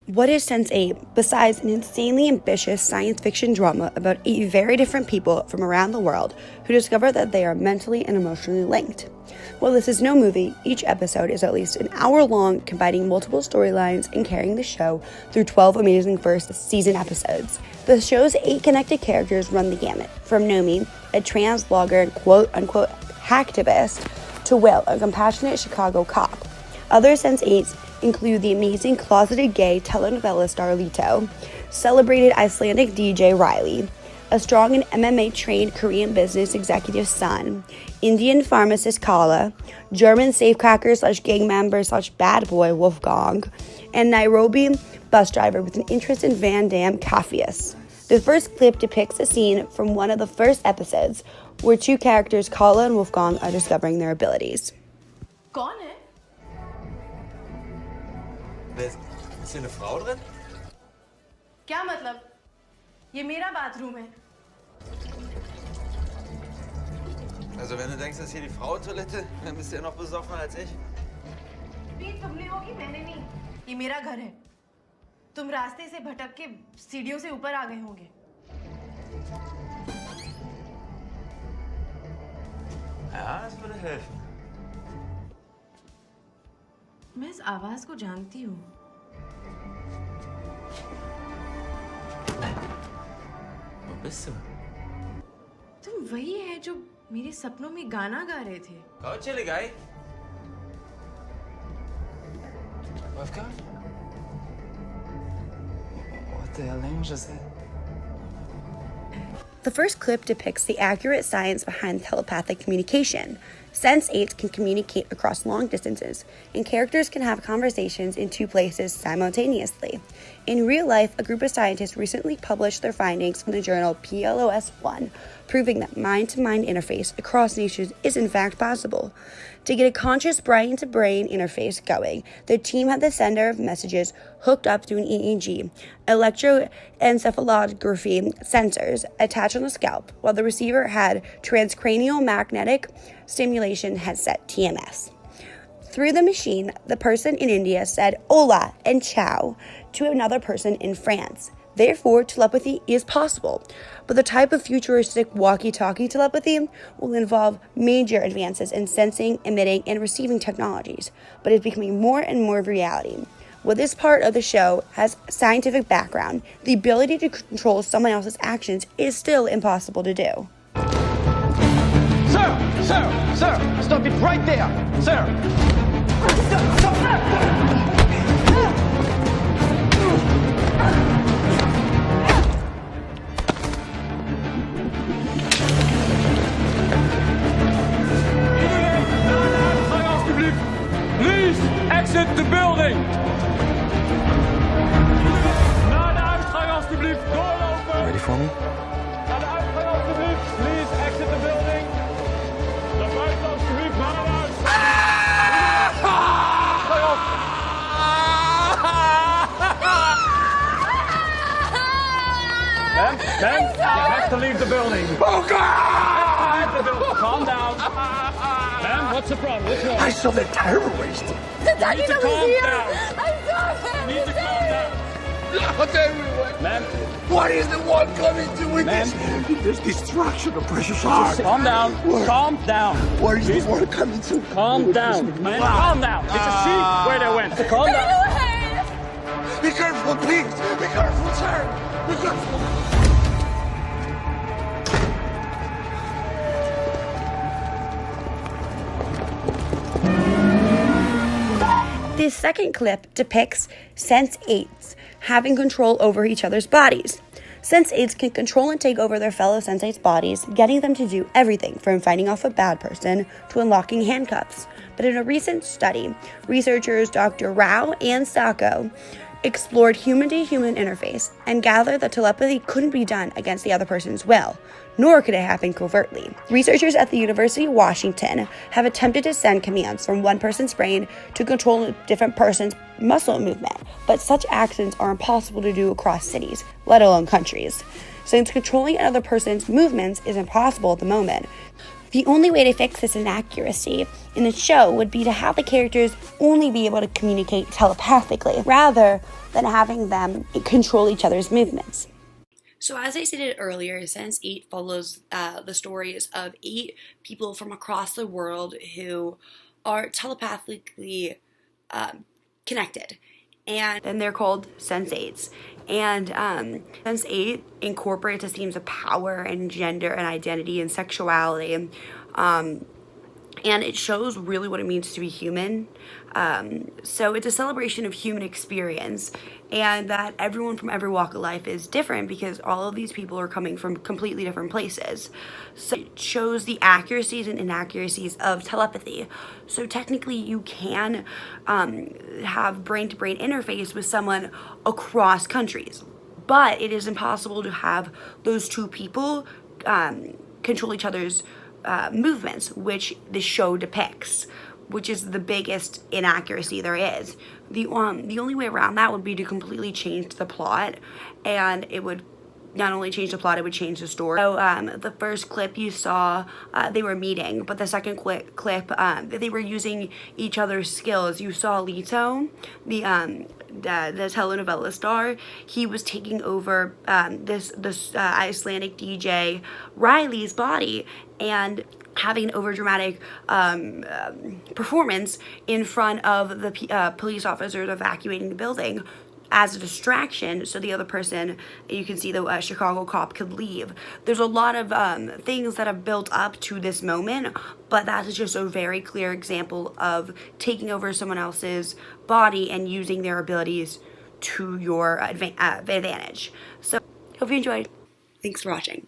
What is Sense8 besides an insanely ambitious science fiction drama about 8 very different people from around the world who discover that they are mentally and emotionally linked? While this is no movie, each episode is at least an hour long, combining multiple storylines and carrying the show through 12 amazing first season episodes. The show's 8 connected characters run the gamut, from Nomi, a trans blogger and quote-unquote hacktivist, to Will, a compassionate Chicago cop. Other Sense8s include the amazing closeted gay telenovela star Lito, celebrated Icelandic DJ Riley, a strong and MMA-trained Korean business executive Sun, Indian pharmacist Kala, German safecracker/gang member/bad boy Wolfgang, and Nairobi bus driver with an interest in Van Damme Cafius. The first clip depicts a scene from one of the first episodes where 2 characters, Kala and Wolfgang, are discovering their abilities. कौन है? Ist hier eine Frau drin? क्या मतलब? ये मेरा bathroom है। Also wenn du denkst, dass hier die Frauentoilette, dann bist du ja noch besoffener als ich. भी तुमने होगी, मैंने नहीं। ये मेरा घर है। तुम रास्ते से भटक के सीढ़ियों से ऊपर आ गए होंगे। Ja, das würde helfen. मैं इस आवाज को जानती हूँ। Wo bist du? तुम वही है जो मेरे सपनों में गाना गा रहे थे। Kau chillig, ey. Wolfgang? What the hell name is that? The first clip depicts the accurate science behind telepathic communication. Sense8 can communicate across long distances, and characters can have conversations in 2 places simultaneously. In real life, a group of scientists recently published their findings in the journal PLOS1, proving that mind-to-mind interface across nations is in fact possible. To get a conscious brain-to-brain interface going, the team had the sender of messages hooked up to an EEG, electroencephalography sensors attached on the scalp, while the receiver had transcranial magnetic stimulation headset TMS. Through the machine, the person in India said "Hola" and "Ciao" to another person in France. Therefore, telepathy is possible, but the type of futuristic walkie-talkie telepathy will involve major advances in sensing, emitting, and receiving technologies, but is becoming more and more of reality. While this part of the show has scientific background, the ability to control someone else's actions is still impossible to do. Sir, stop it right there, sir. Stop. Please exit the building. Naar de uitgang alstublieft. Doorlopen. Ready for me? Naar de uitgang alstublieft. Please exit the building. Naar buiten alstublieft. Naar de uitgang. Ma'am, you have to leave the building. Oh God! Calm down. Ma'am, what's the problem? What's wrong? I saw the terrorist. You need to calm down. You need to calm down. Not everywhere. Ma'am. What is the one coming to with Ma'am. this? There's destruction of precious heart. Calm down. Where? Calm down. Where is the one coming to? Calm down. Man, calm down. Did you see where they went? Calm down. Be careful, please. Be careful, sir. Be careful. This second clip depicts Sense8s having control over each other's bodies. Sense8s can control and take over their fellow Sense8s' bodies, getting them to do everything from fighting off a bad person to unlocking handcuffs. But in a recent study, researchers Dr. Rao and Sacco explored human-to-human interface and gathered that telepathy couldn't be done against the other person's will, nor could it happen covertly. Researchers at the University of Washington have attempted to send commands from one person's brain to control a different person's muscle movement, but such actions are impossible to do across cities, let alone countries. Since controlling another person's movements is impossible at the moment, The only way to fix this inaccuracy in the show would be to have the characters only be able to communicate telepathically, rather than having them control each other's movements. So as I stated earlier, Sense8 follows the stories of 8 people from across the world who are telepathically connected. And then they're called Sense8s. And Sense8 incorporates the themes of power and gender and identity and sexuality. And it shows really what it means to be human. So it's a celebration of human experience, and that everyone from every walk of life is different because all of these people are coming from completely different places. So it shows the accuracies and inaccuracies of telepathy. So technically you can have brain-to-brain interface with someone across countries, but it is impossible to have those two people control each other's movements, which the show depicts, which is the biggest inaccuracy there is. The only way around that would be to completely change the plot, and it would not only change the plot, it would change the story. So the first clip you saw, they were meeting, but the second clip, they were using each other's skills. You saw Lito, the telenovela star. He was taking over this Icelandic DJ Riley's body and having an overdramatic performance in front of the police officers evacuating the building as a distraction, so the other person, you can see the Chicago cop, could leave. There's a lot of things that have built up to this moment, but that is just a very clear example of taking over someone else's body and using their abilities to your advantage. So, hope you enjoyed. Thanks for watching.